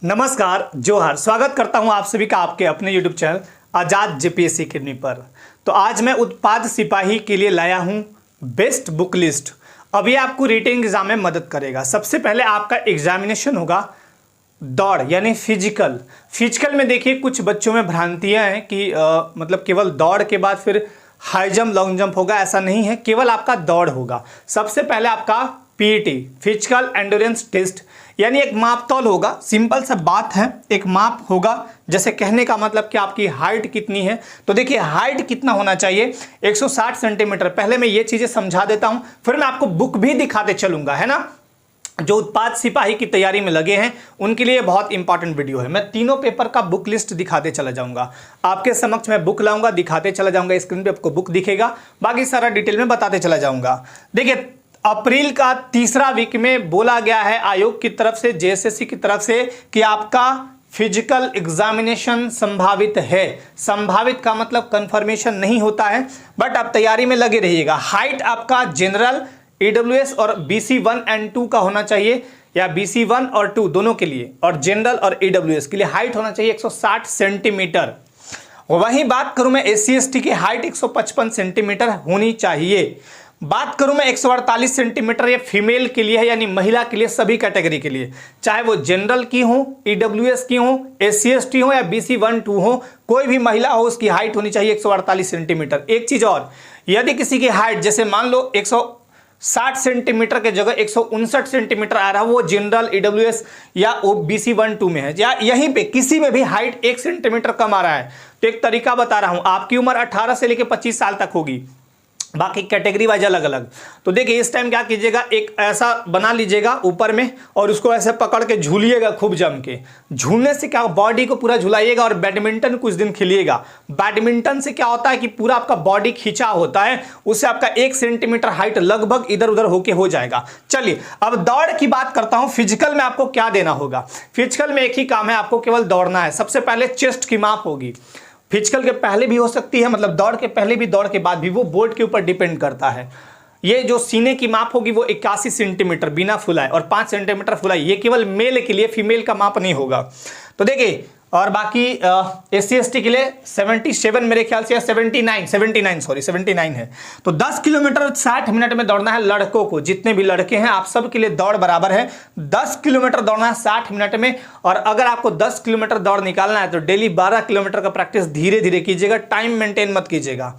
नमस्कार, जोहार। स्वागत करता हूं आप सभी का आपके अपने YouTube चैनल आज़ाद जेपीएससी अकेडमी पर। तो आज मैं उत्पाद सिपाही के लिए लाया हूं बेस्ट बुक लिस्ट। अब ये आपको रिटेन एग्जाम में मदद करेगा। सबसे पहले आपका एग्जामिनेशन होगा दौड़ यानी फिजिकल में देखिए कुछ बच्चों में भ्रांतियां हैं कि मतलब केवल दौड़ के बाद फिर हाई जंप लॉन्ग जंप होगा, ऐसा नहीं है। केवल आपका दौड़ होगा। सबसे पहले आपका पीईटी फिजिकल एंड्योरेंस टेस्ट यानी एक माप तौल होगा। सिंपल सा बात है, एक माप होगा। जैसे कहने का मतलब कि आपकी हाइट कितनी है। तो देखिए हाइट कितना होना चाहिए, 160 सेंटीमीटर। पहले मैं ये चीजें समझा देता हूं, फिर मैं आपको बुक भी दिखाते चलूंगा, है ना। जो उत्पाद सिपाही की तैयारी में लगे हैं उनके लिए बहुत इंपॉर्टेंट वीडियो है। मैं तीनों पेपर का बुक लिस्ट दिखाते चला जाऊंगा। आपके समक्ष मैं बुक लाऊंगा, दिखाते चला जाऊंगा। स्क्रीन पे आपको बुक दिखेगा, बाकी सारा डिटेल में बताते चला जाऊंगा। देखिए अप्रैल का तीसरा वीक में बोला गया है आयोग की तरफ से, जेएसएससी की तरफ से, कि आपका फिजिकल एग्जामिनेशन संभावित है। संभावित का मतलब कंफर्मेशन नहीं होता है, बट आप तैयारी में लगे रहिएगा। हाइट आपका जनरल, ईडब्ल्यूएस और बीसी 1 एंड 2 का होना चाहिए, या बीसी 1 और 2 दोनों के लिए, और जनरल और ईडब्ल्यूएस के लिए हाइट होना चाहिए 160 सेंटीमीटर। वहीं बात करूं मैं एससी एसटी की हाइट 155 सेंटीमीटर होनी चाहिए। बात करूं मैं 148 सेंटीमीटर, ये फीमेल के लिए है, यानी महिला के लिए, सभी कैटेगरी के लिए, चाहे वो जनरल की हो, ईडब्ल्यूएस की हो, एससी एसटी हो या बीसी 1 2 हो, कोई भी महिला हो उसकी हाइट होनी चाहिए 148 सेंटीमीटर। एक चीज और, यदि किसी की हाइट जैसे मान लो 160 सेंटीमीटर के जगह 159 सेंटीमीटर आ रहा है, वो जनरल, ईडब्ल्यूएस या बीसी 1 2 में है, या यहीं पे किसी में भी हाइट 1 सेंटीमीटर कम आ रहा है, तो एक तरीका बता रहा हूं। आपकी उम्र 18 से लेकर 25 साल तक होगी, बाकी कैटेगरी वाइज अलग अलग। तो देखिए इस टाइम क्या कीजिएगा, एक ऐसा बना लीजिएगा ऊपर में और उसको ऐसे पकड़ के झूलिएगा खूब जम के। झूलने से क्या, बॉडी को पूरा झुलाइएगा और बैडमिंटन कुछ दिन खेलिएगा। बैडमिंटन से क्या होता है कि पूरा आपका बॉडी खींचा होता है, उससे आपका 1 सेंटीमीटर हाइट लगभग इधर उधर होके हो जाएगा। चलिए अब दौड़ की बात करता हूं। फिजिकल में आपको क्या देना होगा। फिजिकल में एक ही काम है, आपको केवल दौड़ना है। सबसे पहले चेस्ट की माप होगी। फिजिकल के पहले भी हो सकती है, मतलब दौड़ के पहले भी दौड़ के बाद भी, वो बोर्ड के ऊपर डिपेंड करता है। ये जो सीने की माप होगी वो 81 सेंटीमीटर बिना फुलाए और 5 सेंटीमीटर फुलाई। ये केवल मेल के लिए, फीमेल का माप नहीं होगा। तो देखिए, और बाकी एससी एसटी के लिए 77 मेरे ख्याल से, या 79 है। तो 10 किलोमीटर 60 मिनट में दौड़ना है लड़कों को। जितने भी लड़के हैं आप सब के लिए दौड़ बराबर है। 10 किलोमीटर दौड़ना है 60 मिनट में। और अगर आपको 10 किलोमीटर दौड़ निकालना है तो डेली 12 किलोमीटर का प्रैक्टिस धीरे धीरे कीजिएगा, टाइम मेंटेन मत कीजिएगा।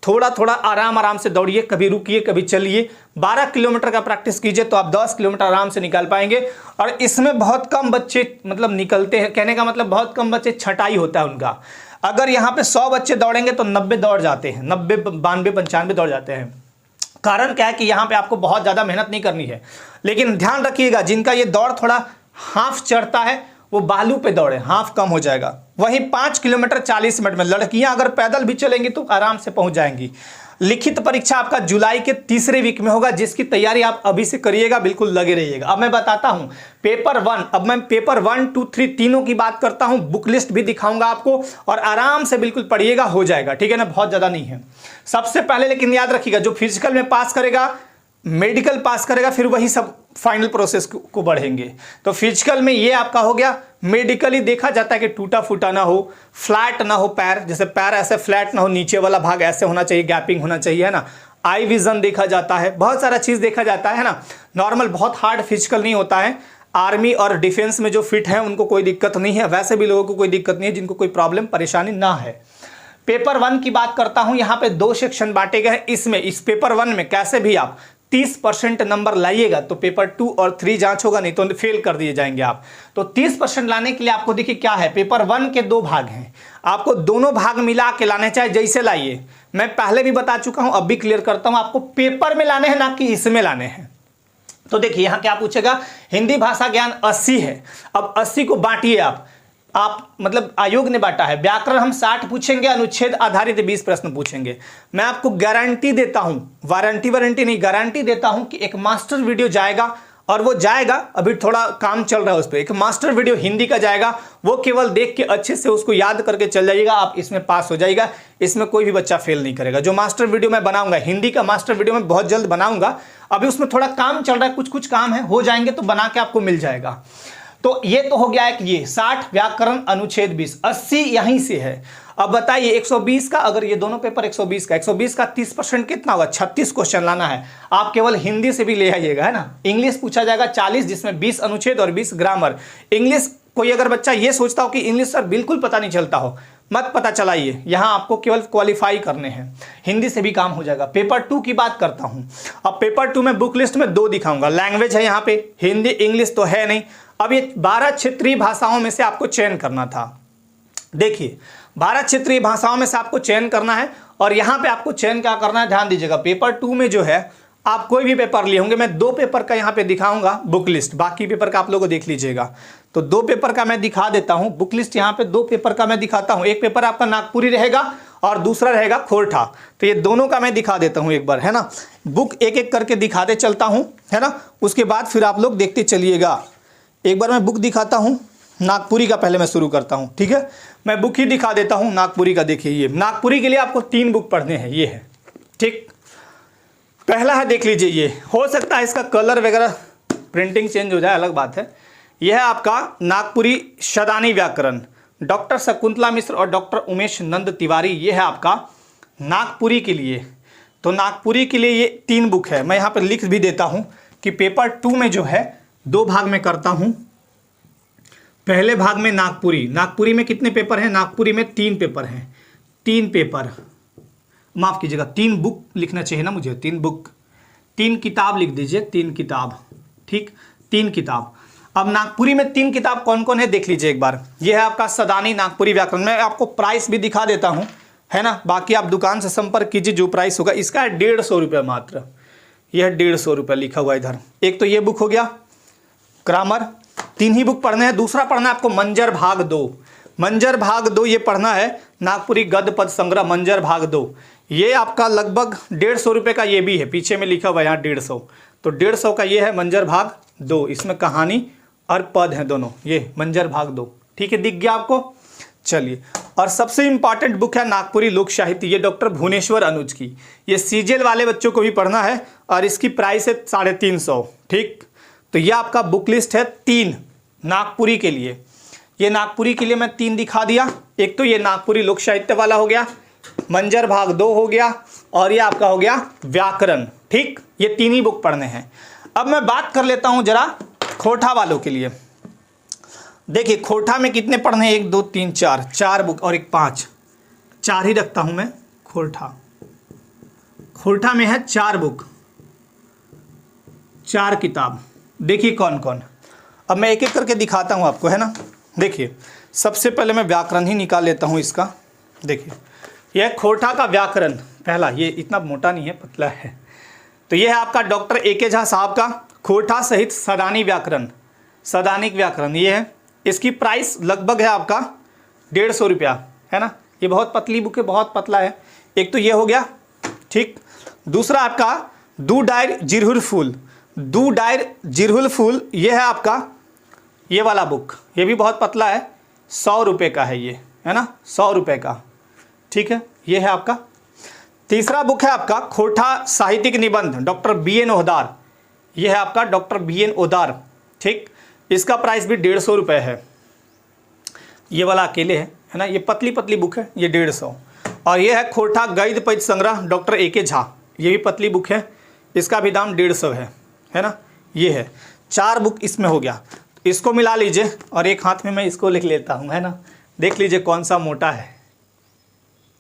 थोड़ा थोड़ा आराम से दौड़िए, कभी रुकिए कभी चलिए। 12 किलोमीटर का प्रैक्टिस कीजिए तो आप 10 किलोमीटर आराम से निकाल पाएंगे। और इसमें बहुत कम बच्चे मतलब निकलते हैं, कहने का मतलब बहुत कम बच्चे छटाई होता है उनका। अगर यहाँ पे 100 बच्चे दौड़ेंगे तो 90 दौड़ जाते हैं, 90 92 95 दौड़ जाते हैं। कारण क्या है कि यहाँ पे आपको बहुत ज्यादा मेहनत नहीं करनी है। लेकिन ध्यान रखिएगा, जिनका ये दौड़ थोड़ा हाफ चढ़ता है वो बालू पे दौड़े, हाफ कम हो जाएगा। वहीं 5 किलोमीटर 40 मिनट में। लड़कियां अगर पैदल भी चलेंगी तो आराम से पहुंच जाएंगी। लिखित परीक्षा आपका जुलाई के तीसरे वीक में होगा, जिसकी तैयारी आप अभी से करिएगा, बिल्कुल लगे रहिएगा। अब मैं बताता हूं पेपर 1। अब मैं पेपर 1 2 3 तीनों की बात करता हूं, बुक लिस्ट भी दिखाऊंगा आपको, और आराम से बिल्कुल पढ़िएगा, हो जाएगा, ठीक है ना। बहुत ज्यादा नहीं है। सबसे पहले लेकिन याद रखिएगा, जो फिजिकल में पास करेगा, मेडिकल पास करेगा, फिर वही सब फाइनल प्रोसेस को बढ़ेंगे। तो फिजिकल में ये आपका हो गया। मेडिकली देखा जाता है कि टूटा फूटा ना हो, फ्लैट ना हो पैर, जैसे पैर ऐसे फ्लैट ना हो, नीचे वाला भाग ऐसे होना चाहिए, गैपिंग होना चाहिए, है ना। आई विजन देखा जाता है, बहुत सारा चीज देखा जाता है ना। नॉर्मल, बहुत हार्ड फिजिकल नहीं होता है। आर्मी और डिफेंस में जो फिट है उनको कोई दिक्कत नहीं है, वैसे भी लोगों को कोई दिक्कत नहीं है जिनको कोई प्रॉब्लम परेशानी ना है। पेपर 1 की बात करता हूं, यहाँ पे 2 सेक्शन बांटे गए हैं। इसमें इस पेपर 1 में कैसे भी आप 30% नंबर लाइएगा तो पेपर 2 और 3 जांच होगा, नहीं तो फेल कर दिए जाएंगे आप। तो 30% लाने के लिए आपको देखिए क्या है, पेपर 1 के 2 भाग हैं, आपको दोनों भाग मिला के लाने, चाहे जैसे लाइए। मैं पहले भी बता चुका हूं, अब भी क्लियर करता हूं, आपको पेपर में लाने हैं, ना कि इसमें लाने हैं। तो देखिए यहां क्या पूछेगा, हिंदी भाषा ज्ञान 80 है। अब 80 को बांटिए आप मतलब आयोग ने बांटा है। व्याकरण हम 60 पूछेंगे, अनुच्छेद आधारित 20 प्रश्न पूछेंगे। मैं आपको गारंटी देता हूं, वारंटी नहीं, गारंटी देता हूं कि एक मास्टर वीडियो जाएगा, और वो जाएगा, अभी थोड़ा काम चल रहा है उस पर। एक मास्टर वीडियो हिंदी का जाएगा, वो केवल देख के अच्छे से उसको याद करके चल जाइएगा, आप इसमें पास हो जाएगा। इसमें कोई भी बच्चा फेल नहीं करेगा। जो मास्टर वीडियो मैं बनाऊंगा, हिंदी का मास्टर वीडियो मैं बहुत जल्द बनाऊंगा, अभी उसमें थोड़ा काम चल रहा है, कुछ काम है, हो जाएंगे तो बना के आपको मिल जाएगा। तो ये तो हो गया एक ये 60 व्याकरण अनुच्छेद 20, 80 यहीं से है। अब बताइए 120 का, अगर ये दोनों पेपर 120 का 30% कितना होगा, 36 क्वेश्चन लाना है। आप केवल हिंदी से भी ले आइएगा, है ना। इंग्लिश पूछा जाएगा 40, जिसमें 20 अनुच्छेद और 20 ग्रामर। इंग्लिश कोई अगर बच्चा ये सोचता हो कि इंग्लिश सर बिल्कुल पता नहीं चलता हो, मत पता चलाइए, यहाँ आपको केवल क्वालिफाई करने हैं, हिंदी से भी काम हो जाएगा। पेपर 2 की बात करता हूँ। अब पेपर 2 में बुक लिस्ट में 2 दिखाऊंगा। लैंग्वेज है यहाँ पे, हिंदी इंग्लिश तो है नहीं। अब ये 12 क्षेत्रीय भाषाओं में से आपको चयन करना था। देखिए 12 क्षेत्रीय भाषाओं में से आपको चयन करना है, और यहाँ पे आपको चयन क्या करना है, ध्यान दीजिएगा। पेपर 2 में जो है आप कोई भी पेपर लिए होंगे, मैं 2 पेपर का यहाँ पे दिखाऊंगा बुक लिस्ट, बाकी पेपर का आप लोगों को देख लीजिएगा। तो 2 पेपर का मैं दिखा देता हूँ बुक लिस्ट, यहाँ पे 2 पेपर का मैं दिखाता हूँ। एक पेपर आपका नागपुरी रहेगा और दूसरा रहेगा खोरठा। तो ये दोनों का मैं दिखा देता हूँ एक बार, है ना। बुक एक एक करके दिखाते चलता हूँ, है ना। उसके बाद फिर आप लोग देखते चलिएगा। एक बार मैं बुक दिखाता हूँ, नागपुरी का पहले मैं शुरू करता हूँ, ठीक है। मैं बुक ही दिखा देता हूँ नागपुरी का। देखिए ये नागपुरी के लिए आपको 3 बुक पढ़ने हैं, ये है, ठीक। पहला है, देख लीजिए, ये हो सकता है इसका कलर वगैरह प्रिंटिंग चेंज हो जाए, अलग बात है। यह है आपका नागपुरी शदानी व्याकरण, डॉक्टर शकुंतला मिश्र और डॉक्टर उमेश नंद तिवारी। ये है आपका नागपुरी के लिए। तो नागपुरी के लिए ये 3 बुक है। मैं यहाँ पर लिख भी देता हूँ कि पेपर 2 में जो है 2 भाग में करता हूँ। पहले भाग में नागपुरी में कितने पेपर हैं, नागपुरी में 3 पेपर हैं। 3 पेपर, माफ़ कीजिएगा, 3 बुक लिखना चाहिए ना मुझे, 3 बुक, 3 किताब लिख दीजिए, 3 किताब, ठीक, 3 किताब। अब नागपुरी में 3 किताब कौन कौन है देख लीजिए एक बार। यह है आपका सदानी नागपुरी व्याकरण। मैं आपको प्राइस भी दिखा देता हूँ, है ना। बाकी आप दुकान से संपर्क कीजिए, जो प्राइस होगा। इसका है 150 रुपये मात्र, यह 150 रुपये लिखा हुआ इधर। एक तो ये बुक हो गया ग्रामर, 3 ही बुक पढ़ने हैं। दूसरा पढ़ना है आपको मंजर भाग 2। मंजर भाग 2 ये पढ़ना है, नागपुरी गद्य पद संग्रह मंजर भाग 2। ये आपका लगभग 150 रुपये का ये भी है, पीछे में लिखा हुआ है यहाँ 150। तो 150 का ये है मंजर भाग 2। इसमें कहानी और पद हैं दोनों, ये मंजर भाग 2, ठीक है, दिख गया आपको। चलिए, और सबसे इंपॉर्टेंट बुक है नागपुरी लोक साहित्य, ये डॉक्टर भुवनेश्वर अनुज की। ये सीजीएल वाले बच्चों को भी पढ़ना है, और इसकी प्राइस है 350, ठीक। तो ये आपका बुक लिस्ट है 3 नागपुरी के लिए। ये नागपुरी के लिए मैं 3 दिखा दिया। एक तो ये नागपुरी लोक साहित्य वाला हो गया, मंजर भाग 2 हो गया, और ये आपका हो गया व्याकरण, ठीक। ये 3 ही बुक पढ़ने हैं। अब मैं बात कर लेता हूं जरा खोरठा वालों के लिए। देखिए खोरठा में कितने पढ़ने हैं, 1 2 3 4 बुक और एक 5, 4 ही रखता हूं मैं। खोरठा में है 4 बुक, 4 किताब। देखिए कौन कौन। अब मैं एक एक करके दिखाता हूं आपको, है ना। देखिए सबसे पहले मैं व्याकरण ही निकाल लेता हूं इसका। देखिए यह खोरठा का व्याकरण पहला, ये इतना मोटा नहीं है, पतला है। तो यह है आपका डॉक्टर ए.के. झा साहब का खोरठा सहित सदानी व्याकरण, सदानिक व्याकरण। ये है, इसकी प्राइस लगभग है आपका 150 रुपया, है ना। ये बहुत पतली बुक है, बहुत पतला है। एक तो ये हो गया, ठीक। दूसरा आपका दू डायर जिरहुल फूल, ये है आपका ये वाला बुक। ये भी बहुत पतला है, 100 रुपये का है ये, है ना, 100 रुपये का, ठीक है। ये है आपका। तीसरा बुक है आपका खोरठा साहित्यिक निबंध डॉक्टर B.N. ओहदार। यह है आपका डॉक्टर B.N. ओहदार, ठीक। इसका प्राइस भी 150 रुपये है। ये वाला अकेले है ना, ये पतली पतली बुक है, ये 150। और ये है खोरठा गद्य पद्य संग्रह डॉक्टर ए.के. झा। ये भी पतली बुक है, इसका भी दाम 150 है ना। ये है 4 बुक इसमें हो गया। इसको मिला लीजिए, और एक हाथ में मैं इसको लिख लेता हूँ, है ना। देख लीजिए कौन सा मोटा है,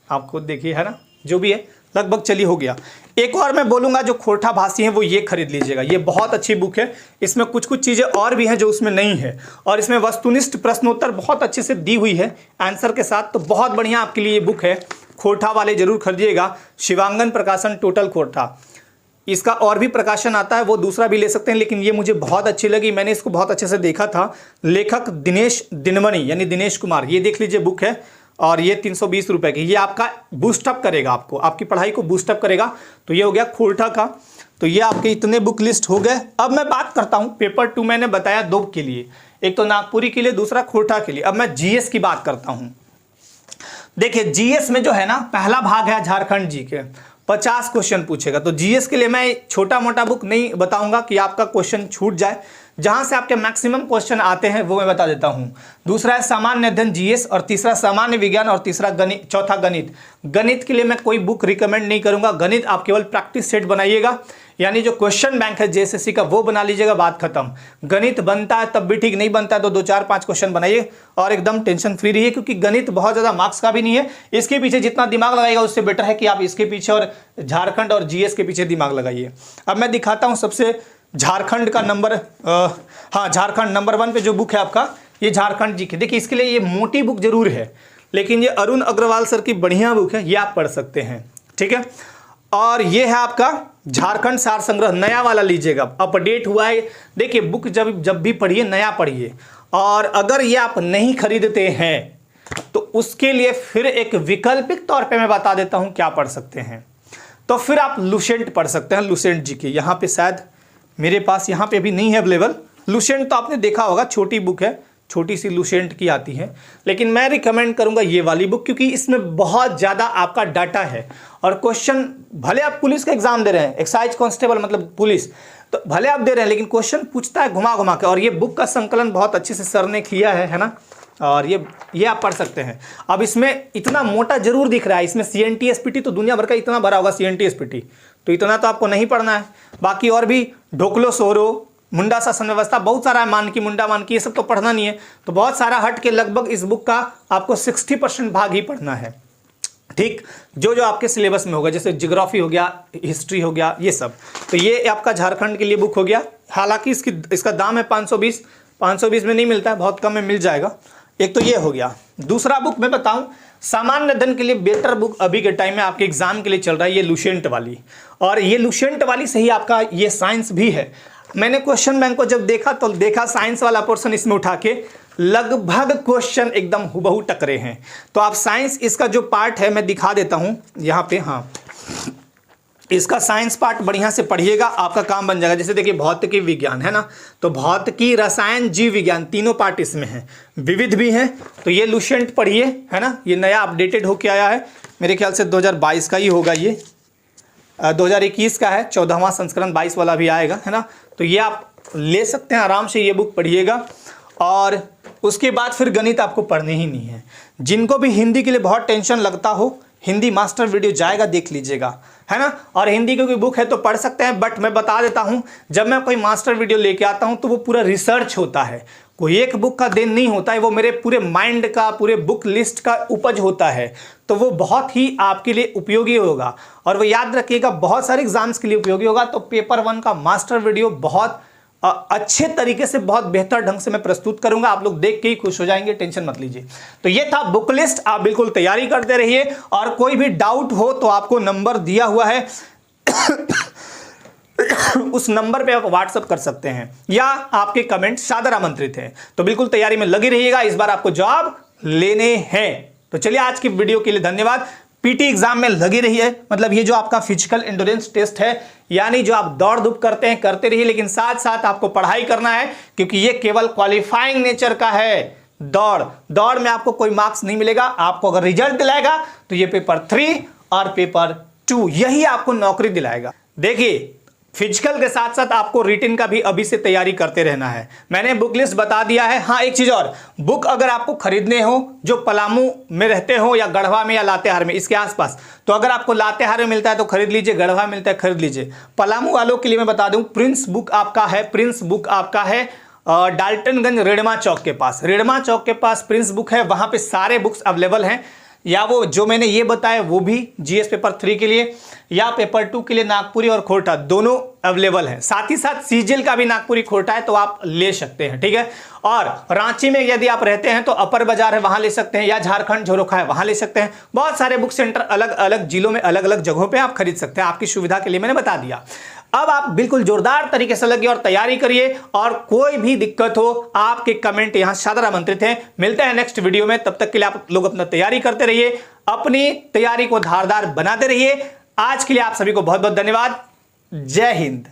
आप खुद देखिए, है ना। जो भी है लगभग चलिए हो गया। एक और मैं बोलूँगा, जो खोरठा भाषी हैं वो ये खरीद लीजिएगा, ये बहुत अच्छी बुक है। इसमें कुछ कुछ चीज़ें और भी हैं जो उसमें नहीं है, और इसमें वस्तुनिष्ठ प्रश्नोत्तर बहुत अच्छे से दी हुई है आंसर के साथ। तो बहुत बढ़िया आपके लिए ये बुक है, खोरठा वाले जरूर खरीदिएगा। शिवांगन प्रकाशन टोटल खोरठा, इसका और भी प्रकाशन आता है, वो दूसरा भी ले सकते हैं, लेकिन ये मुझे बहुत अच्छी लगी, मैंने इसको बहुत अच्छे से देखा था। लेखक दिनेश दिनमणि यानी दिनेश कुमार। ये देख लीजिए बुक है, और ये 320 रुपये की। ये आपका बूस्टअप करेगा, आपको आपकी पढ़ाई को बूस्टअप करेगा। तो ये हो गया खोरठा का। तो ये आपके इतने बुक लिस्ट हो गए। अब मैं बात करता हूँ पेपर 2, मैंने बताया 2 के लिए, एक तो नागपुरी के लिए, दूसरा खोरठा के लिए। अब मैं जीएस की बात करता हूँ। देखिए जीएस में जो है ना, पहला भाग है झारखंड जी के, 50 क्वेश्चन पूछेगा। तो जीएस के लिए मैं छोटा मोटा बुक नहीं बताऊंगा कि आपका क्वेश्चन छूट जाए। जहां से आपके मैक्सिमम क्वेश्चन आते हैं वो मैं बता देता हूं। दूसरा है सामान्य अध्ययन जीएस, और तीसरा सामान्य विज्ञान, और तीसरा गणित, चौथा गणित। गणित के लिए मैं कोई बुक रिकमेंड नहीं करूंगा, गणित आप केवल प्रैक्टिस सेट बनाइएगा, यानी जो क्वेश्चन बैंक है जेएसएससी का वो बना लीजिएगा, बात खत्म। गणित बनता है तब भी ठीक, नहीं बनता है तो 2 4 5 क्वेश्चन बनाइए और एकदम टेंशन फ्री रहिए, क्योंकि गणित बहुत ज़्यादा मार्क्स का भी नहीं है। इसके पीछे जितना दिमाग लगाएगा उससे बेटर है कि आप इसके पीछे और झारखंड और जीएस के पीछे दिमाग लगाइए। अब मैं दिखाता हूँ सबसे झारखंड का झारखंड नंबर 1 पे जो बुक है आपका, ये झारखंड जी की। देखिए इसके लिए ये मोटी बुक जरूर है, लेकिन ये अरुण अग्रवाल सर की बढ़िया बुक है, ये आप पढ़ सकते हैं, ठीक है। और ये है आपका झारखंड सार संग्रह, नया वाला लीजिएगा, अपडेट हुआ है। देखिए बुक जब भी पढ़िए नया पढ़िए, और अगर ये आप नहीं खरीदते हैं तो उसके लिए फिर एक वैकल्पिक तौर पे मैं बता देता हूं क्या पढ़ सकते हैं। तो फिर आप लुसेंट पढ़ सकते हैं, लुसेंट जी की। यहाँ पे शायद मेरे पास यहाँ पे भी नहीं है अवेलेबल। लुसेंट तो आपने देखा होगा, छोटी बुक है, छोटी सी लुसेंट की आती है, लेकिन मैं रिकमेंड करूंगा ये वाली बुक, क्योंकि इसमें बहुत ज़्यादा आपका डाटा है। और क्वेश्चन भले आप पुलिस का एग्जाम दे रहे हैं, एक्साइज कांस्टेबल मतलब पुलिस, तो भले आप दे रहे हैं, लेकिन क्वेश्चन पूछता है घुमा घुमा के। और ये बुक का संकलन बहुत अच्छे से सर ने किया है ना, और ये आप पढ़ सकते हैं। अब इसमें इतना मोटा जरूर दिख रहा है, इसमें CNT SPT तो दुनिया भर का इतना भरा होगा, CNT SPT तो इतना तो आपको नहीं पढ़ना है। बाकी और भी ढोकलो सोरो, मुंडा शासन व्यवस्था, बहुत सारा है, मानकी मुंडा मानकी, ये सब तो पढ़ना नहीं है। तो बहुत सारा हट के लगभग इस बुक का आपको 60% भाग ही पढ़ना है, ठीक। जो आपके सिलेबस में होगा, जैसे ज्योग्राफी हो गया, हिस्ट्री हो गया, ये सब। तो ये आपका झारखंड के लिए बुक हो गया। हालांकि इसका दाम है 520 में नहीं मिलता है, बहुत कम में मिल जाएगा। एक तो ये हो गया। दूसरा बुक मैं बताऊं, सामान्य अध्ययन के लिए बेटर बुक अभी के टाइम में आपके एग्जाम के लिए चल रहा है, ये लुसेंट वाली। और ये लुसेंट वाली से ही आपका ये साइंस भी है। मैंने क्वेश्चन बैंक को जब देखा तो देखा साइंस वाला पोर्शन इसमें उठा के लगभग क्वेश्चन एकदम हुबहू टकरे हैं। तो आप साइंस इसका जो पार्ट है मैं दिखा देता हूं यहाँ पे। हाँ, इसका साइंस पार्ट बढ़िया से पढ़िएगा, आपका काम बन जाएगा। जैसे देखिए भौतिकी विज्ञान है ना, तो भौतिकी, रसायन, जीव विज्ञान, तीनों पार्ट इसमें हैं, विविध भी हैं। तो ये लुसेंट पढ़िए, है ना, ये नया अपडेटेड होके आया है, मेरे ख्याल से 2022 का ही होगा, ये 2021 का है, 14वां संस्करण, 22 वाला भी आएगा, है ना। तो ये आप ले सकते हैं आराम से, ये बुक पढ़िएगा। और उसके बाद फिर गणित आपको पढ़ने ही नहीं है। जिनको भी हिंदी के लिए बहुत टेंशन लगता हो, हिंदी मास्टर वीडियो जाएगा, देख लीजिएगा, है ना। और हिंदी की कोई बुक है तो पढ़ सकते हैं, बट मैं बता देता हूं, जब मैं कोई मास्टर वीडियो लेके आता हूं तो वो पूरा रिसर्च होता है, कोई एक बुक का देन नहीं होता है, वो मेरे पूरे माइंड का, पूरे बुक लिस्ट का उपज होता है। तो वो बहुत ही आपके लिए उपयोगी होगा, और वो याद रखिएगा बहुत सारे एग्जाम्स के लिए उपयोगी होगा। तो पेपर 1 का मास्टर वीडियो बहुत अच्छे तरीके से, बहुत बेहतर ढंग से मैं प्रस्तुत करूंगा, आप लोग देख के ही खुश हो जाएंगे, टेंशन मत लीजिए। तो ये था बुक लिस्ट, आप बिल्कुल तैयारी करते रहिए। और कोई भी डाउट हो तो आपको नंबर दिया हुआ है उस नंबर पे आप व्हाट्सएप कर सकते हैं, या आपके कमेंट सादर आमंत्रित हैं। तो बिल्कुल तैयारी में लगे रहिएगा, इस बार आपको जॉब लेने हैं। तो चलिए, आज की वीडियो के लिए धन्यवाद। पीटी एग्जाम में लगी रहिए, मतलब ये जो आपका फिजिकल एंड्योरेंस टेस्ट है, यानी जो आप दौड़ धूप करते हैं करते रहिए, लेकिन साथ साथ आपको पढ़ाई करना है, क्योंकि ये केवल क्वालिफाइंग नेचर का है। दौड़ में आपको कोई मार्क्स नहीं मिलेगा, आपको अगर रिजल्ट दिलाएगा तो ये पेपर 3 और पेपर 2 यही आपको नौकरी दिलाएगा। देखिए, फिजिकल के साथ साथ आपको रिटन का भी अभी से तैयारी करते रहना है। मैंने बुक लिस्ट बता दिया है। हाँ, एक चीज और, बुक अगर आपको खरीदने हो, जो पलामू में रहते हो या गढ़वा में या लातेहार में, इसके आसपास, तो अगर आपको लातेहार में मिलता है तो खरीद लीजिए, गढ़वा मिलता है खरीद लीजिए। पलामू वालों के लिए मैं बता दूं, प्रिंस बुक आपका है डाल्टनगंज रेड़मा चौक के पास। रेड़मा चौक के पास प्रिंस बुक है, वहां पे सारे बुक्स अवेलेबल हैं। या वो जो मैंने ये बताया वो भी जीएस पेपर 3 के लिए, या पेपर 2 के लिए नागपुरी और खोरठा दोनों अवेलेबल है। साथ ही साथ सीजीएल का भी नागपुरी खोरठा है, तो आप ले सकते हैं, ठीक है। और रांची में यदि आप रहते हैं तो अपर बाजार है, वहां ले सकते हैं, या झारखंड झरोखा है, वहां ले सकते हैं। बहुत सारे बुक सेंटर अलग अलग जिलों में, अलग अलग जगहों पे आप खरीद सकते हैं, आपकी सुविधा के लिए मैंने बता दिया। अब आप बिल्कुल जोरदार तरीके से लगिए और तैयारी करिए, और कोई भी दिक्कत हो आपके कमेंट यहां सादर आमंत्रित हैं। मिलते हैं नेक्स्ट वीडियो में, तब तक के लिए आप लोग अपना तैयारी करते रहिए, अपनी तैयारी को धारदार बनाते रहिए। आज के लिए आप सभी को बहुत बहुत धन्यवाद। जय हिंद।